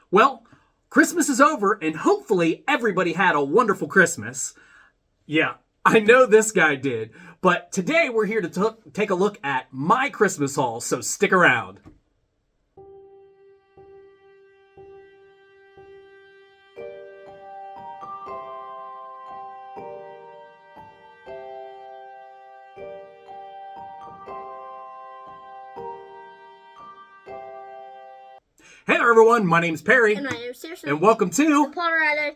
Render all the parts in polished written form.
Well, Christmas is over, and hopefully everybody had a wonderful Christmas. Yeah, I know this guy did. But today we're here to take a look at my Christmas haul, so stick around. Hey there, everyone. My name's Perry. And my name's Sarah. And welcome to...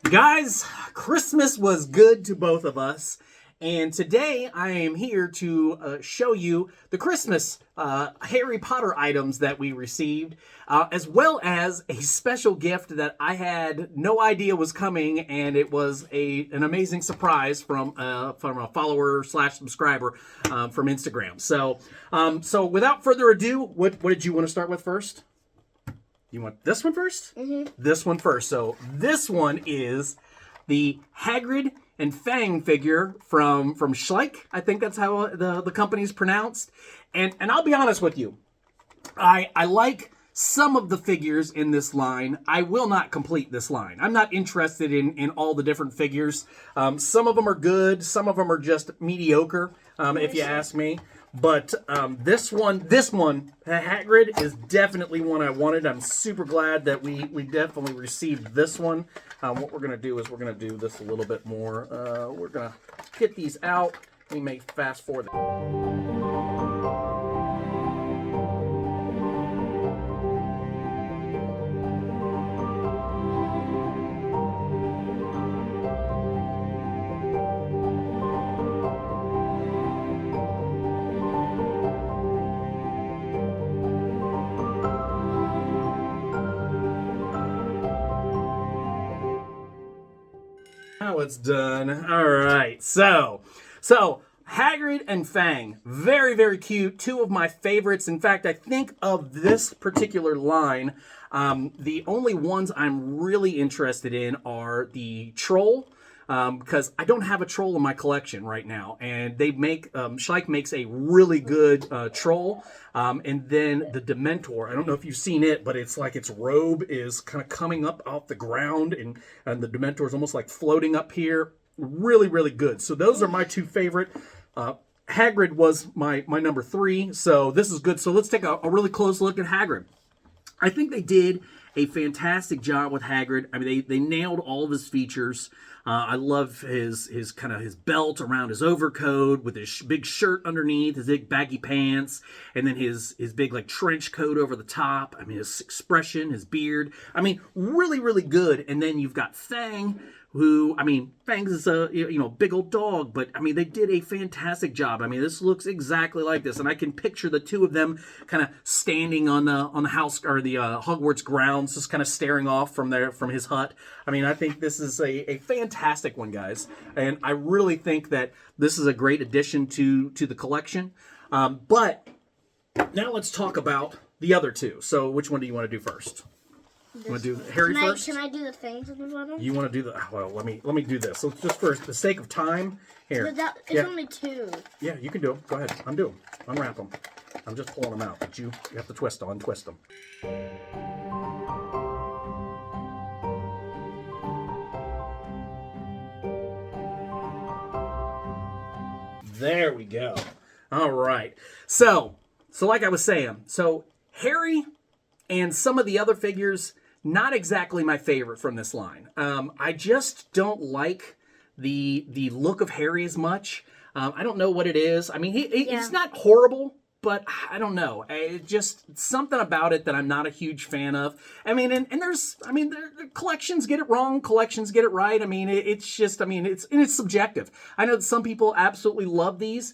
Guys, Christmas was good to both of us. And today I am here to show you the Christmas Harry Potter items that we received, as well as a special gift that I had no idea was coming, and it was an amazing surprise from a follower / subscriber from Instagram. So without further ado, what did you want to start with first? You want this one first? Mm-hmm. This one first. So this one is the Hagrid and Fang figure from Schleich. I think that's how the company's pronounced. And I'll be honest with you. I like some of the figures in this line. I will not complete this line. I'm not interested in all the different figures. Some of them are good. Some of them are just mediocre, if you ask me. But this one, Hagrid, is definitely one I wanted. I'm super glad that we definitely received this one. What we're going to do is we're going to do this a little bit more. We're going to get these out. We may fast forward. Now it's done. All right. So Hagrid and Fang, very, very cute. Two of my favorites. In fact, I think of this particular line, the only ones I'm really interested in are the troll. Because I don't have a troll in my collection right now, and they make Schleich makes a really good troll, and then the Dementor. I don't know if you've seen it, but it's like its robe is kind of coming up off the ground, and the Dementor is almost like floating up here. Really, really good. So those are my two favorite. Hagrid was my number 3, so this is good. So let's take a really close look at Hagrid. I think they did a fantastic job with Hagrid. I mean, they nailed all of his features. I love his belt around his overcoat with his big shirt underneath, his big baggy pants, and then his big like trench coat over the top. I mean, his expression, his beard. I mean, really, really good. And then you've got Fang, who, I mean, Fang's is a big old dog, but I mean, they did a fantastic job. I mean, this looks exactly like this, and I can picture the two of them kind of standing on the house or the Hogwarts grounds, just kind of staring off from his hut. I mean, I think this is a fantastic one, guys, and I really think that this is a great addition to the collection. But now let's talk about the other two. So, which one do you want to do first? You want to do Harry first? Can I do the things at the bottom? You want to do well, let me do this. So just for the sake of time, here. But it's only 2. Yeah, you can do them. Go ahead. Unwrap them. I'm just pulling them out, but you have to twist them. There we go. All right. So like I was saying, so Harry and some of the other figures, not exactly my favorite from this line. I just don't like the look of Harry as much. I don't know what it is. I mean, he's not horrible, but I don't know. Just something about it that I'm not a huge fan of. I mean, and there's, I mean, collections get it wrong, collections get it right. I mean, it's subjective. I know that some people absolutely love these.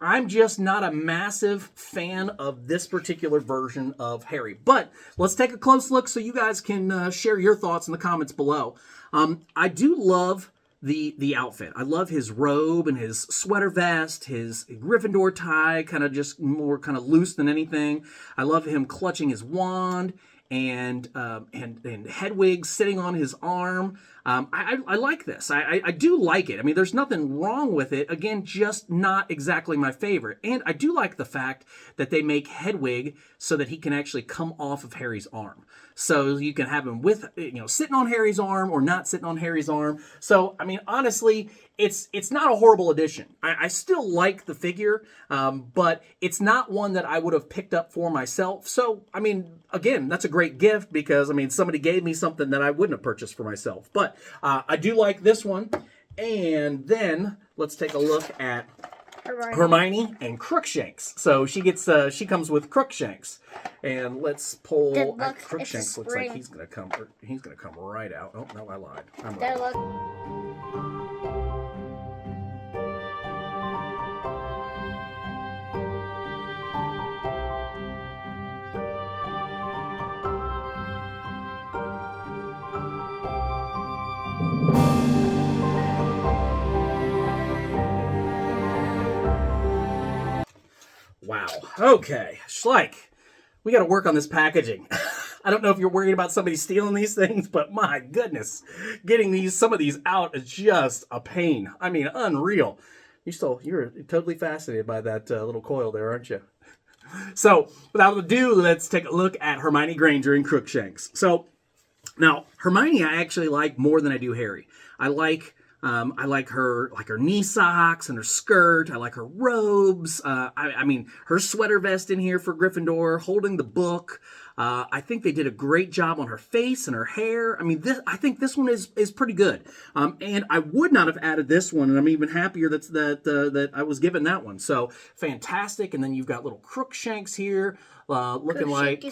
I'm just not a massive fan of this particular version of Harry. But let's take a close look so you guys can share your thoughts in the comments below. I do love the outfit. I love his robe and his sweater vest, his Gryffindor tie, kind of just more kind of loose than anything. I love him clutching his wand and Hedwig sitting on his arm. I like this. I do like it. I mean, there's nothing wrong with it. Again, just not exactly my favorite. And I do like the fact that they make Hedwig so that he can actually come off of Harry's arm. So you can have him with, sitting on Harry's arm or not sitting on Harry's arm. So, I mean, honestly, it's not a horrible addition. I still like the figure, but it's not one that I would have picked up for myself. So, I mean, again, that's a great gift because, I mean, somebody gave me something that I wouldn't have purchased for myself. But I do like this one. And then let's take a look at Hermione and Crookshanks. So she comes with Crookshanks, and let's pull. Crookshanks looks like he's gonna come right out. Oh no, I lied. I'm right. Wow. Okay, Schleich, we got to work on this packaging. I don't know if you're worried about somebody stealing these things, but my goodness, getting some of these out is just a pain. I mean, unreal. You're totally fascinated by that little coil there, aren't you? So, without ado, let's take a look at Hermione Granger and Crookshanks. So, now Hermione, I actually like more than I do Harry. I like her knee socks and her skirt. I like her robes. I mean, her sweater vest in here for Gryffindor, holding the book. I think they did a great job on her face and her hair. I mean, I think this one is pretty good. And I would not have added this one, and I'm even happier that I was given that one. So fantastic. And then you've got little Crookshanks here. Looking like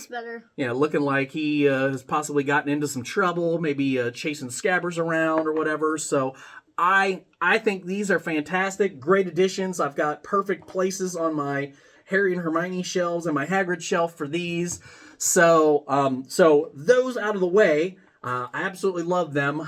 he has possibly gotten into some trouble, maybe chasing scabbers around or whatever. So I think these are fantastic, great additions. I've got perfect places on my Harry and Hermione shelves and my Hagrid shelf for these. So those out of the way, I absolutely love them.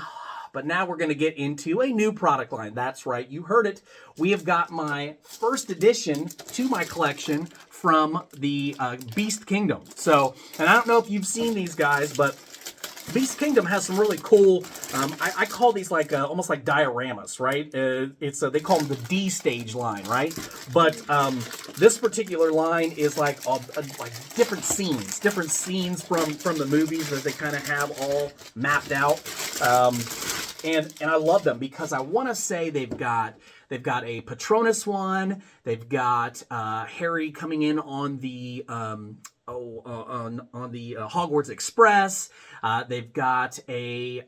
But now we're going to get into a new product line. That's right, you heard it. We have got my first addition to my collection from the Beast Kingdom. So, and I don't know if you've seen these guys, but Beast Kingdom has some really cool, I call these like almost like dioramas, right? They call them the D stage line, right? But this particular line is like different scenes from the movies that they kind of have all mapped out. And I love them because I want to say they've got a Patronus one. They've got Harry coming in on the Hogwarts Express. They've got a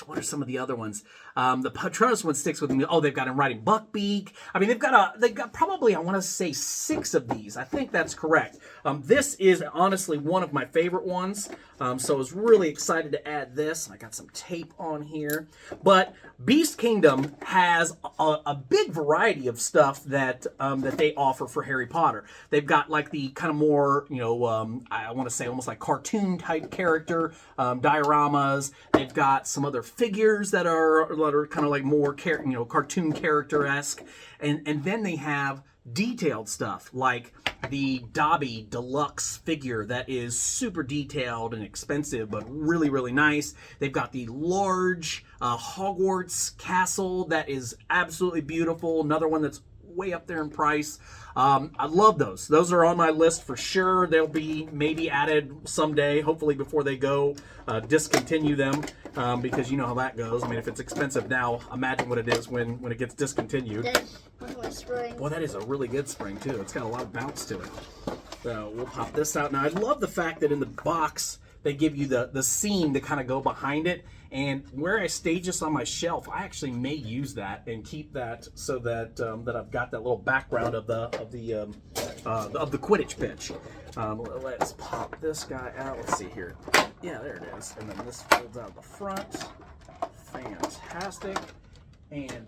what are some of the other ones? The Patronus one sticks with me. Oh, they've got him riding Buckbeak. I mean, they've got probably, I want to say 6 of these. I think that's correct. This is honestly one of my favorite ones. So I was really excited to add this. I got some tape on here. But Beast Kingdom has a big variety of stuff that they offer for Harry Potter. They've got like the kind of more, I want to say almost like cartoon type character dioramas. They've got some other figures that are kind of like more cartoon character-esque. And then they have detailed stuff like the Dobby deluxe figure that is super detailed and expensive but really, really nice. They've got the large Hogwarts castle that is absolutely beautiful. Another one that's way up there in price. I love those. Those are on my list for sure. They'll be maybe added someday, hopefully before they go discontinue them, because you know how that goes. I mean, if it's expensive now, imagine what it is when it gets discontinued. Well, that is a really good spring too. It's got a lot of bounce to it. So we'll pop this out. Now, I love the fact that in the box, they give you the scene to kind of go behind it. And where I stage this on my shelf, I actually may use that and keep that so that that I've got that little background of the Quidditch pitch. Let's pop this guy out. Let's see here. Yeah, there it is. And then this folds out the front. Fantastic. And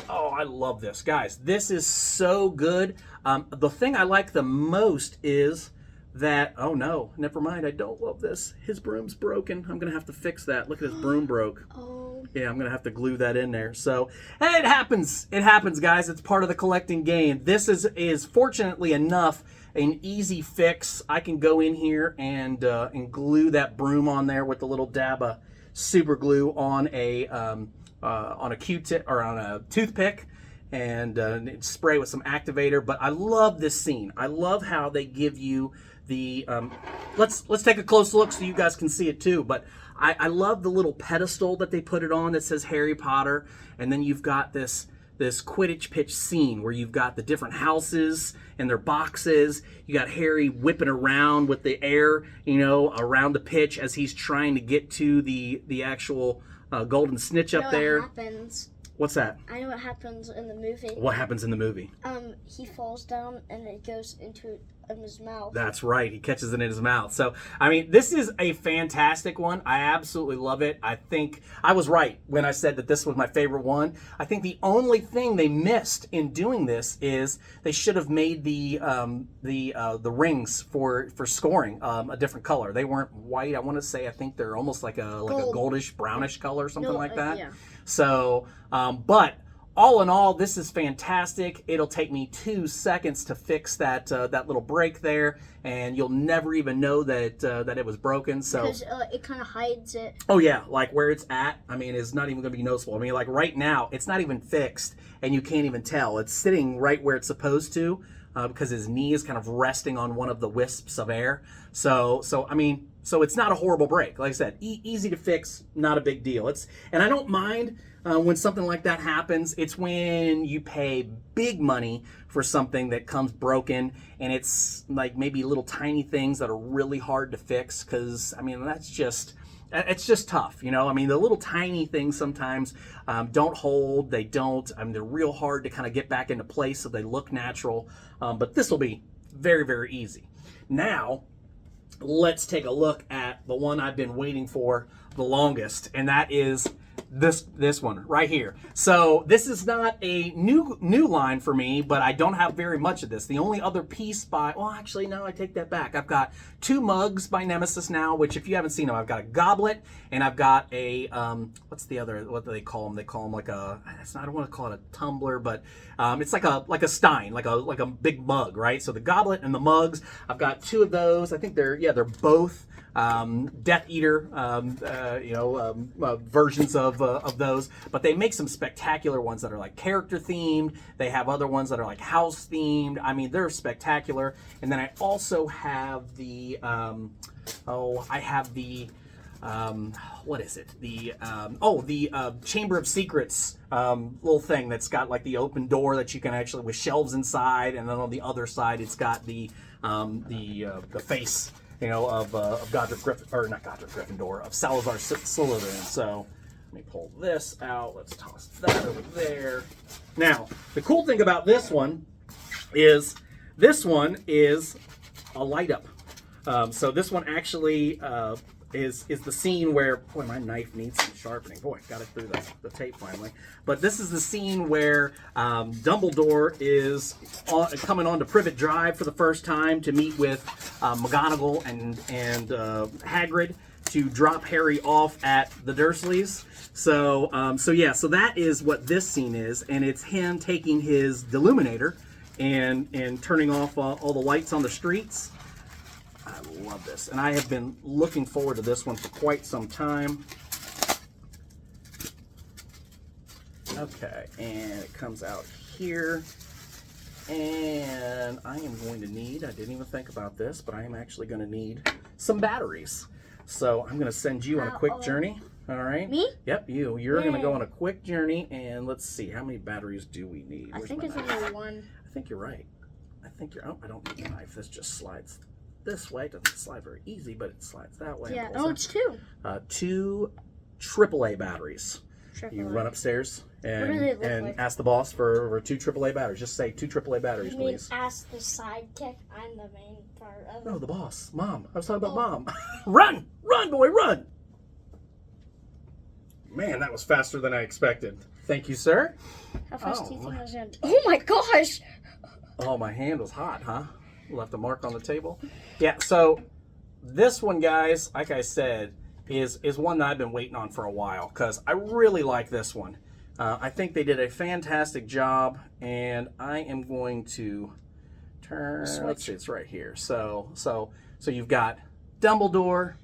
oh, I love this, guys. This is so good. The thing I like the most is that, oh no, never mind, I don't love this. His broom's broken. I'm gonna have to fix that. Look at his broom broke. Oh. Yeah, I'm gonna have to glue that in there. So, hey, it happens. It happens, guys. It's part of the collecting game. This is fortunately enough an easy fix. I can go in here and glue that broom on there with the little dab of super glue on a Q-tip or on a toothpick. And spray with some activator. But I love this scene. I love how they give you let's take a close look so you guys can see it too. But I love the little pedestal that they put it on that says Harry Potter, and then you've got this Quidditch pitch scene where you've got the different houses and their boxes. You got Harry whipping around with the air, around the pitch as he's trying to get to the actual golden snitch up there. What happens? What's that? I know what happens in the movie. What happens in the movie? He falls down and it goes into his mouth. That's right. He catches it in his mouth. So, I mean, this is a fantastic one. I absolutely love it. I think I was right when I said that this was my favorite one. I think the only thing they missed in doing this is they should have made the rings for scoring a different color. They weren't white. I want to say I think they're almost like a goldish brownish color, something like that. Yeah. So, but all in all, this is fantastic. It'll take me 2 seconds to fix that little break there, and you'll never even know that it was broken. So because it kind of hides it. Oh yeah, like where it's at. I mean, it's not even going to be noticeable. I mean, like right now, it's not even fixed, and you can't even tell. It's sitting right where it's supposed to, because his knee is kind of resting on one of the wisps of air. So I mean, so it's not a horrible break. Like I said, easy to fix, not a big deal. And I don't mind. When something like that happens. It's when you pay big money for something that comes broken, and it's like maybe little tiny things that are really hard to fix, because I mean it's just tough, I mean, the little tiny things sometimes don't hold. They don't. I mean, they're real hard to kind of get back into place so they look natural. But this will be very, very easy. Now, let's take a look at the one I've been waiting for the longest, and that is this one right here. So this is not a new line for me, but I don't have very much of this. The only other piece actually no, I take that back. I've got 2 mugs by Nemesis Now, which if you haven't seen them, I've got a goblet and I've got a what's the other, what do they call them? They call them like I don't want to call it a tumbler, but it's like a stein, like a big mug, right? So the goblet and the mugs, I've got 2 of those. I think they're both Death Eater, versions of those, but they make some spectacular ones that are like character themed. They have other ones that are like house themed. I mean, they're spectacular. And then I also have the what is it? The Chamber of Secrets little thing that's got like the open door that you can actually, with shelves inside, and then on the other side it's got the face, of Godric Gryffindor, of Salazar Slytherin. So let me pull this out. Let's toss that over there. Now, the cool thing about this one is a light up. So this one actually is the scene where, boy, my knife needs some sharpening. Boy, got it through the tape finally. But this is the scene where Dumbledore is coming onto Privet Drive for the first time to meet with McGonagall and Hagrid to drop Harry off at the Dursleys. So that is what this scene is, and it's him taking his Deluminator and turning off all the lights on the streets. I love this, and I have been looking forward to this one for quite some time. Okay, and it comes out here, and I am going to need, I didn't even think about this, but I am actually going to need some batteries. So I'm going to send you on a quick journey. All right? Me? Yep, you. You're going to go on a quick journey, and let's see, how many batteries do we need? I think it's only 1. I think you're right. I don't need a knife. This just slides this way. It doesn't slide very easy, but it slides that way. Yeah. Oh, it's 2. 2 AAA batteries. You run upstairs and ask the boss for 2 AAA batteries. Just say 2 AAA batteries, please. Ask the sidekick. I'm the main part of it. No, the boss. Mom. I was talking about Mom. Run! Run, boy, run! Man, that was faster than I expected. Thank you, sir. How fast do you think I was going to... Oh, my gosh! Oh, my hand was hot, huh? Left a mark on the table. Yeah, so this one, guys, like I said, is one that I've been waiting on for a while, because I really like this one. I think they did a fantastic job, and I am going to turn. Let's see, it's right here. So you've got Dumbledore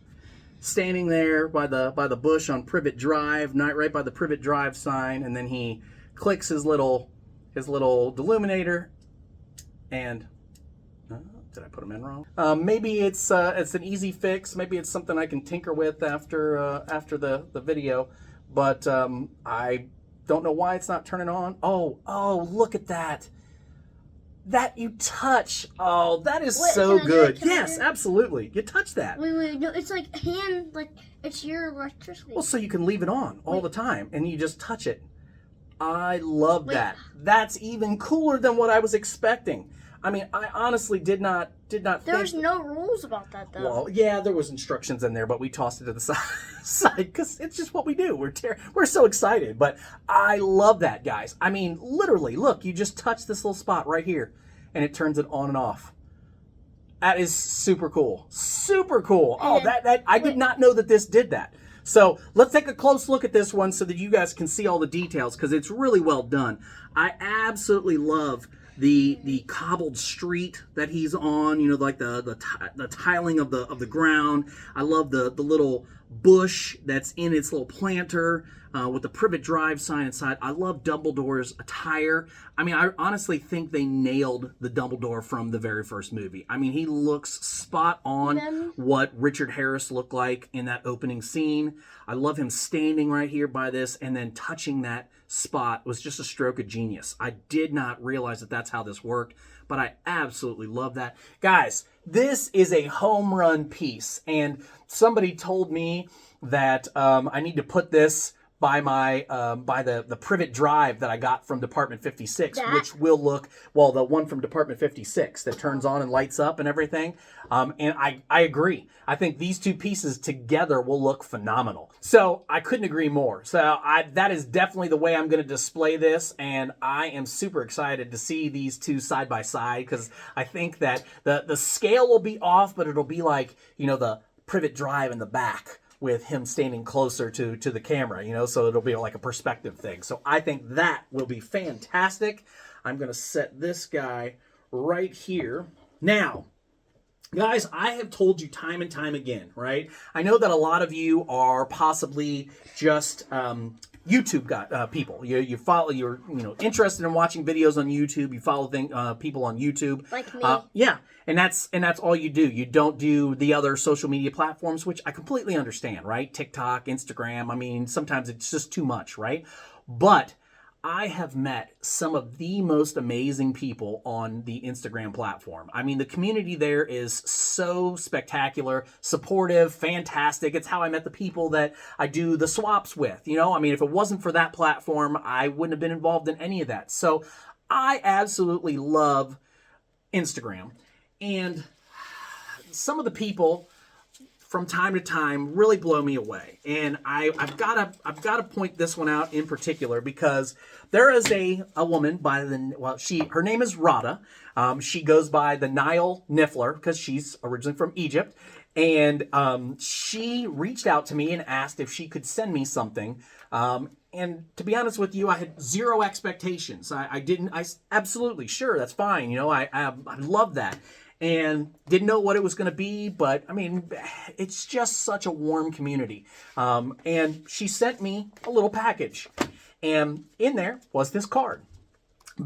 standing there by the bush on Privet Drive, right by the Privet Drive sign, and then he clicks his little Deluminator, and Did I put them in wrong? Maybe it's an easy fix. Maybe it's something I can tinker with after the video. But I don't know why it's not turning on. Oh, look at that. That you touch. Oh, that is so good. Yes, absolutely. You touch that. Wait, no, it's like it's your electricity. Well, so you can leave it on all the time, and you just touch it. I love that. That's even cooler than what I was expecting. I mean, I honestly did not There was no rules about that, though. Well, yeah, there was instructions in there, but we tossed it to the side because it's just what we do. We're so excited, but I love that, guys. I mean, literally, look, you just touch this little spot right here, and it turns it on and off. That is super cool. Super cool. Oh, I did not know that this did that. So let's take a close look at this one so that you guys can see all the details because it's really well done. I absolutely love the cobbled street that he's on, you know, like the tiling of the ground. I love the little bush that's in its little planter with the Privet Drive sign inside. I love Dumbledore's attire. I mean, I honestly think they nailed the Dumbledore from the very first movie. I mean, he looks spot on what Richard Harris looked like in that opening scene. I love him standing right here by this and then touching that spot was just a stroke of genius. I did not realize that that's how this worked, but I absolutely love that. Guys, this is a home run piece, and somebody told me that I need to put this by my by the Privet Drive that I got from Department 56, which will look, well, the one from Department 56 that turns on and lights up and everything. And I agree. I think these two pieces together will look phenomenal. So I couldn't agree more. So that is definitely the way I'm going to display this, and I am super excited to see these two side by side because I think that the scale will be off, but it'll be like, you know, the Privet Drive in the back with him standing closer to the camera, you know, so it'll be like a perspective thing. So I think that will be fantastic. I'm going to set this guy right here. Now, guys, I have told you time and time again, right? I know that a lot of you are possibly just YouTube people. You follow, you're interested in watching videos on YouTube. You follow people on YouTube, like me. Yeah, and that's all you do. You don't do the other social media platforms, which I completely understand, right? TikTok, Instagram. I mean, sometimes it's just too much, right? But I have met some of the most amazing people on the Instagram platform. I mean, the community there is so spectacular, supportive, fantastic. It's how I met the people that I do the swaps with. You know, I mean, if it wasn't for that platform, I wouldn't have been involved in any of that. So I absolutely love Instagram. And some of the people from time to time really blow me away. And I've got to point this one out in particular because there is a woman by her name is Rada. She goes by the Nile Niffler because she's originally from Egypt. And she reached out to me and asked if she could send me something. And to be honest with you, I had zero expectations. I absolutely, sure, that's fine. You know, I love that. And didn't know what it was going to be, but I mean, it's just such a warm community. And she sent me a little package, and in there was this card.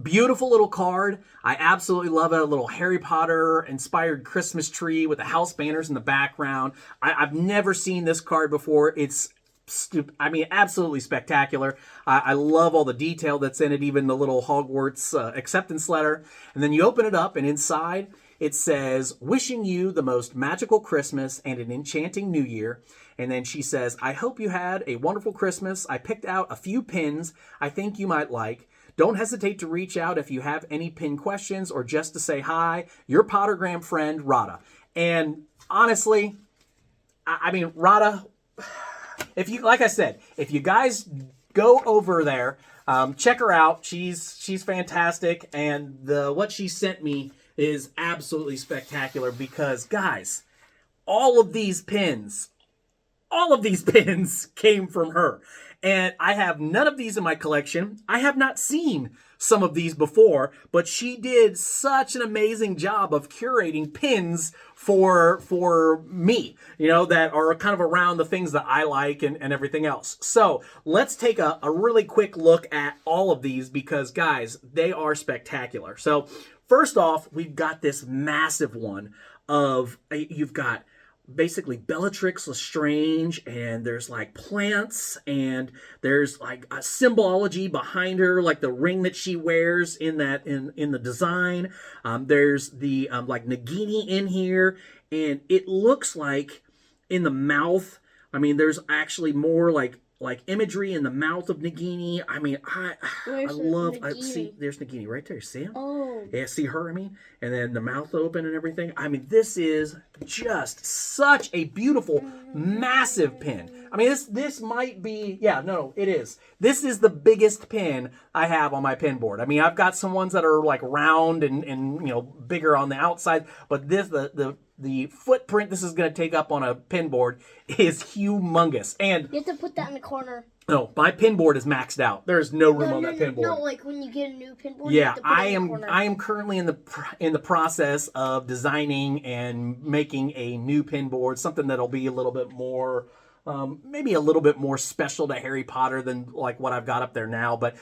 Beautiful little card. I absolutely love it. A little Harry Potter inspired Christmas tree with the house banners in the background. I've never seen this card before. It's absolutely spectacular. I love all the detail that's in it, even the little Hogwarts acceptance letter. And then you open it up, and inside it says, "Wishing you the most magical Christmas and an enchanting New Year." And then she says, "I hope you had a wonderful Christmas. I picked out a few pins I think you might like. Don't hesitate to reach out if you have any pin questions or just to say hi. Your Pottergram friend, Rada." And honestly, I mean, Rada, like I said, if you guys go over there, check her out. She's fantastic, and what she sent me is absolutely spectacular because, guys, all of these pins came from her. And I have none of these in my collection. I have not seen some of these before, but she did such an amazing job of curating pins for me, that are kind of around the things that I like and everything else. So let's take a really quick look at all of these because, guys, they are spectacular. So first off, we've got this massive one of, you've got basically Bellatrix Lestrange, and there's like plants, and there's like a symbology behind her, like the ring that she wears in the design. There's the like Nagini in here, and it looks like in the mouth. I mean, there's actually more like imagery in the mouth of Nagini. I mean, I love. See, there's Nagini right there. See him? Oh. Yeah, see her. I mean, and then the mouth open and everything. I mean, this is just such a beautiful, massive pin. I mean, this might be. Yeah, no, it is. This is the biggest pin I have on my pin board. I mean, I've got some ones that are like round and bigger on the outside, but this the footprint this is going to take up on a pin board is humongous. And you have to put that in the corner. No, my pin board is maxed out. There's no room on that pin board. No, like when you get a new pin board. Yeah, I am currently in the process of designing and making a new pin board, something that'll be a little bit more. Maybe a little bit more special to Harry Potter than like what I've got up there now, but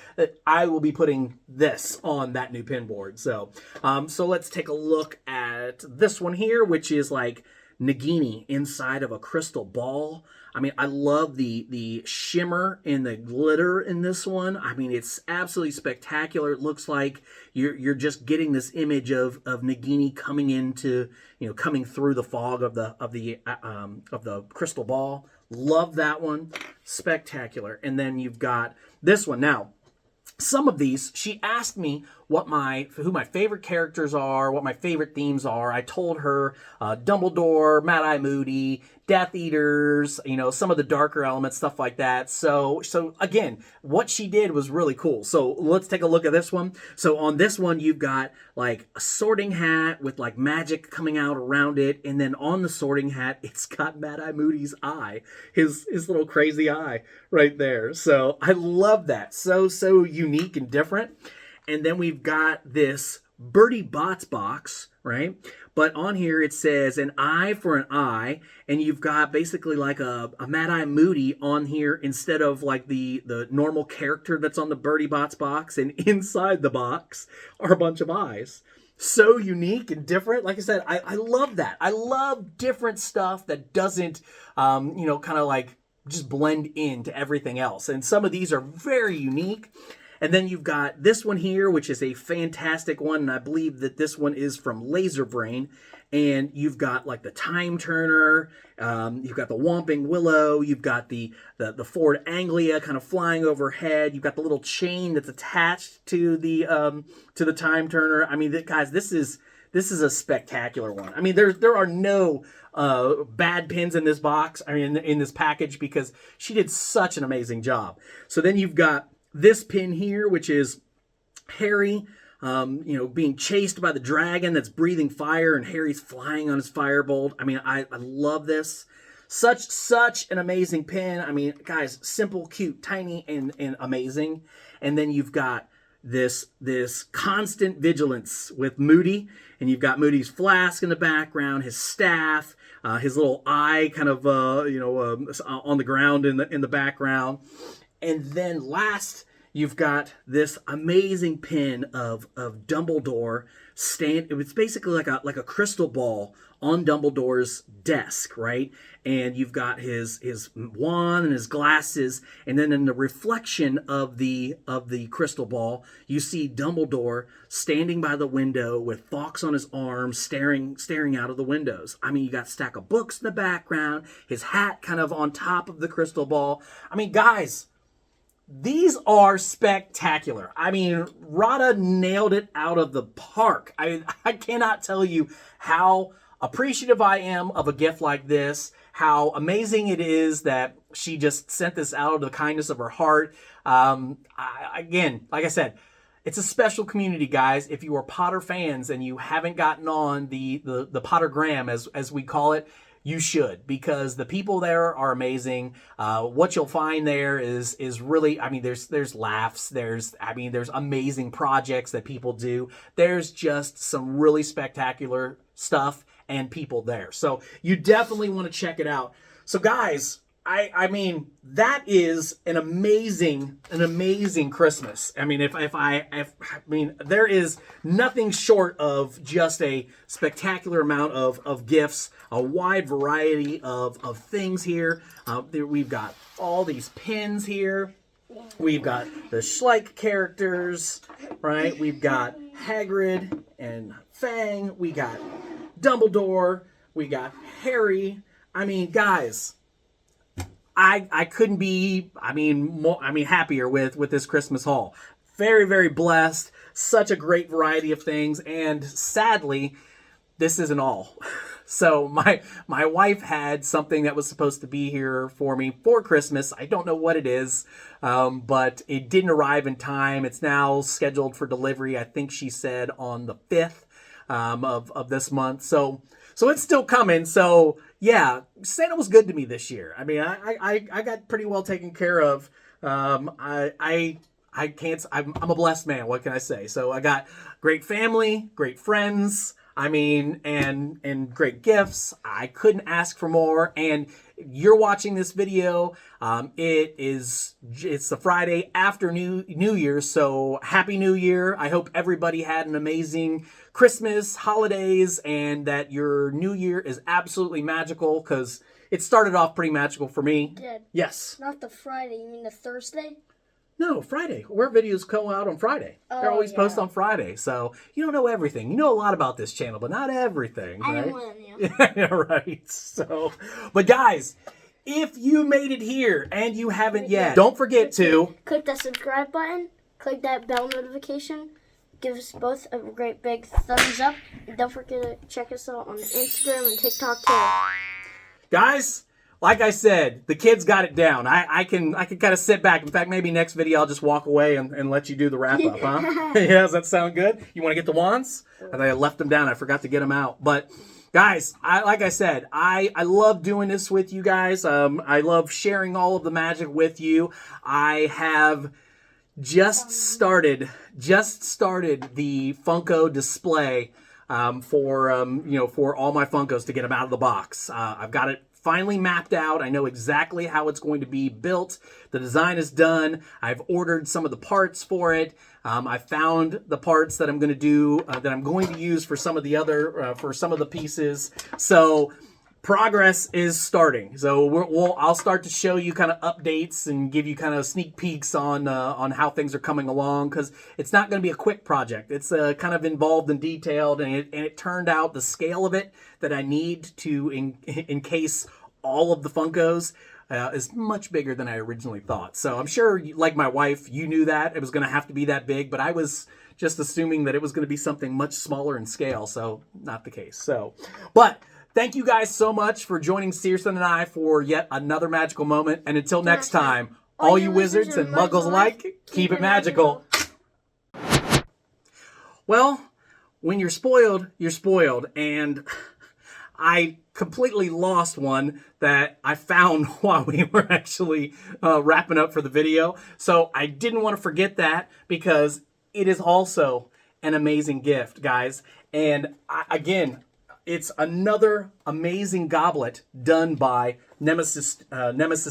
I will be putting this on that new pin board. So let's take a look at this one here, which is like Nagini inside of a crystal ball. I mean, I love the shimmer and the glitter in this one. I mean, it's absolutely spectacular. It looks like you're just getting this image of Nagini coming into, coming through the fog of the crystal ball. Love that one. Spectacular. And then you've got this one. Now, some of these, she asked me who my favorite characters are, what my favorite themes are. I told her Dumbledore, Mad-Eye Moody, Death Eaters, some of the darker elements, stuff like that. So again, what she did was really cool. So let's take a look at this one. So on this one, you've got like a sorting hat with like magic coming out around it. And then on the sorting hat, it's got Mad-Eye Moody's eye, his little crazy eye right there. So I love that. So unique and different. And then we've got this Bertie Bott's box, right? But on here it says an eye for an eye, and you've got basically like a Mad-Eye Moody on here instead of like the normal character that's on the Bertie Bott's box, and inside the box are a bunch of eyes. So unique and different. Like I said, I love that. I love different stuff that doesn't, kind of like just blend into everything else. And some of these are very unique. And then you've got this one here, which is a fantastic one, and I believe that this one is from Laser Brain. And you've got like the Time Turner, you've got the Whomping Willow, you've got the Ford Anglia kind of flying overhead, you've got the little chain that's attached to the Time Turner. I mean, guys, this is a spectacular one. I mean, there are no bad pins in this box, in this package, because she did such an amazing job. So then you've got this pin here, which is Harry, being chased by the dragon that's breathing fire, and Harry's flying on his firebolt. I mean, I love this. Such an amazing pin. I mean, guys, simple, cute, tiny, and amazing. And then you've got this constant vigilance with Moody, and you've got Moody's flask in the background, his staff, his little eye kind of on the ground in the background. And then last, you've got this amazing pin of Dumbledore it's basically like a crystal ball on Dumbledore's desk, right? And you've got his wand and his glasses, and then in the reflection of the crystal ball, you see Dumbledore standing by the window with Fawkes on his arm, staring out of the windows. I mean, you got a stack of books in the background, his hat kind of on top of the crystal ball. I mean, guys, these are spectacular. I mean, Rada nailed it out of the park. I cannot tell you how appreciative I am of a gift like this, how amazing it is that she just sent this out of the kindness of her heart. Again, like I said, it's a special community, guys. If you are Potter fans and you haven't gotten on the Pottergram, as we call it, you should, because the people there are amazing. What you'll find there is really, I mean, there's laughs, there's amazing projects that people do. There's just some really spectacular stuff and people there. So you definitely want to check it out. So guys, I mean, that is an amazing Christmas. I mean, there is nothing short of just a spectacular amount of gifts, a wide variety of things here. We've got all these pins here. We've got the Schleich characters, right? We've got Hagrid and Fang. We got Dumbledore. We got Harry. I mean, guys, I couldn't be happier with this Christmas haul. Very, very blessed. Such a great variety of things, and sadly, this isn't all. So my wife had something that was supposed to be here for me for Christmas. I don't know what it is, but it didn't arrive in time. It's now scheduled for delivery. I think she said on the 5th of this month. So it's still coming. So yeah, Santa was good to me this year. I mean, I got pretty well taken care of. I'm a blessed man. What can I say? So I got great family, great friends. I mean, and great gifts. I couldn't ask for more. And you're watching this video. It's the Friday after New Year's. So Happy New Year. I hope everybody had an amazing Christmas, holidays, and that your New Year is absolutely magical, because it started off pretty magical for me. Dad, yes. not the Friday. You mean the Thursday? No, Friday. Our videos go out on Friday. They're always posted on Friday. So you don't know everything. You know a lot about this channel, but not everything. I right? don't want to. Yeah, right. So, but guys, if you made it here and you haven't yet, don't forget to click that subscribe button, click that bell notification, give us both a great big thumbs up, and don't forget to check us out on Instagram and TikTok too. Guys, like I said, the kids got it down. I can kind of sit back. In fact, maybe next video I'll just walk away and let you do the wrap up, huh? Yeah, does that sound good? You want to get the wands? I left them down. I forgot to get them out. But guys, like I said, I love doing this with you guys. I love sharing all of the magic with you. I have just started the Funko display for all my Funkos to get them out of the box. I've got it finally mapped out. I know exactly how it's going to be built. The design is done. I've ordered some of the parts for it. I found the parts that I'm going to do, that I'm going to use for some of the other, for some of the pieces. So progress is starting. So I'll start to show you kind of updates and give you kind of sneak peeks on how things are coming along, because it's not going to be a quick project. It's kind of involved and detailed, and it turned out the scale of it that I need to encase all of the Funkos is much bigger than I originally thought. So I'm sure, like my wife, you knew that it was going to have to be that big, but I was just assuming that it was going to be something much smaller in scale. So not the case. So, but thank you guys so much for joining Searson and I for yet another magical moment. And until next time, all you wizards and muggles alike, keep it magical. Well, when you're spoiled, you're spoiled. And I completely lost one that I found while we were actually wrapping up for the video. So I didn't want to forget that, because it is also an amazing gift, guys. And again, it's another amazing goblet done by Nemesis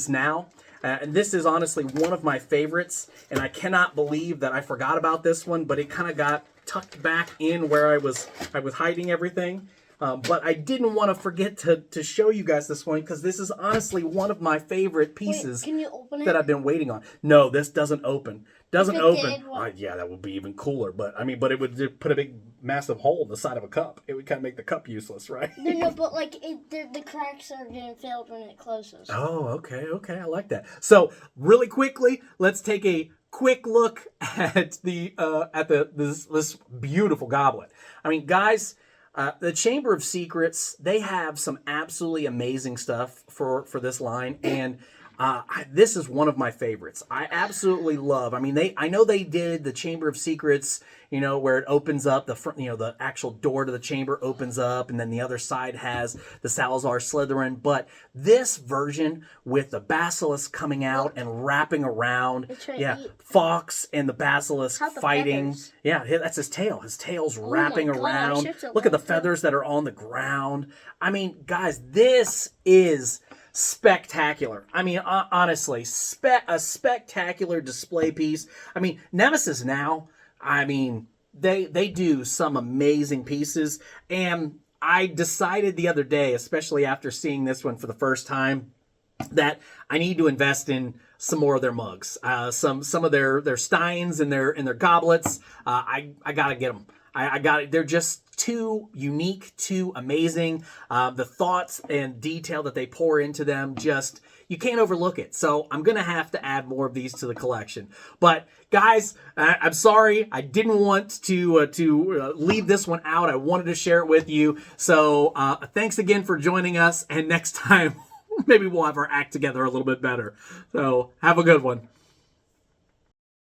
Now. And this is honestly one of my favorites, and I cannot believe that I forgot about this one, but it kind of got tucked back in where I was hiding everything. But I didn't want to forget to show you guys this one, because this is honestly one of my favorite pieces. Wait, can you open it? That I've been waiting on. No, this doesn't open. Doesn't open. Did, yeah, that would be even cooler. But it would put a big, massive hole in the side of a cup. It would kind of make the cup useless, right? No, but like the cracks are getting filled when it closes. Oh, okay, I like that. So really quickly, let's take a quick look at this beautiful goblet. I mean, guys. The Chamber of Secrets, they have some absolutely amazing stuff for this line, and this is one of my favorites. I absolutely love. I mean, I know they did the Chamber of Secrets, where it opens up the front, the actual door to the chamber opens up, and then the other side has the Salazar Slytherin. But this version with the basilisk coming out and wrapping around, Fox and the basilisk fighting. Feathers? Yeah, that's his tail. His tail's wrapping around. It's a Look at the feathers that are on the ground. I mean, guys, this is spectacular. I mean, honestly, a spectacular display piece. I mean, Nemesis Now, I mean, they do some amazing pieces. And I decided the other day, especially after seeing this one for the first time, that I need to invest in some more of their mugs, some of their steins and their goblets. I gotta get them. I got it. They're just too unique, too amazing. The thoughts and detail that they pour into them, just you can't overlook it. So I'm gonna have to add more of these to the collection. But guys, I'm sorry, I didn't want to leave this one out. I wanted to share it with you. So thanks again for joining us, and next time maybe we'll have our act together a little bit better. So have a good one.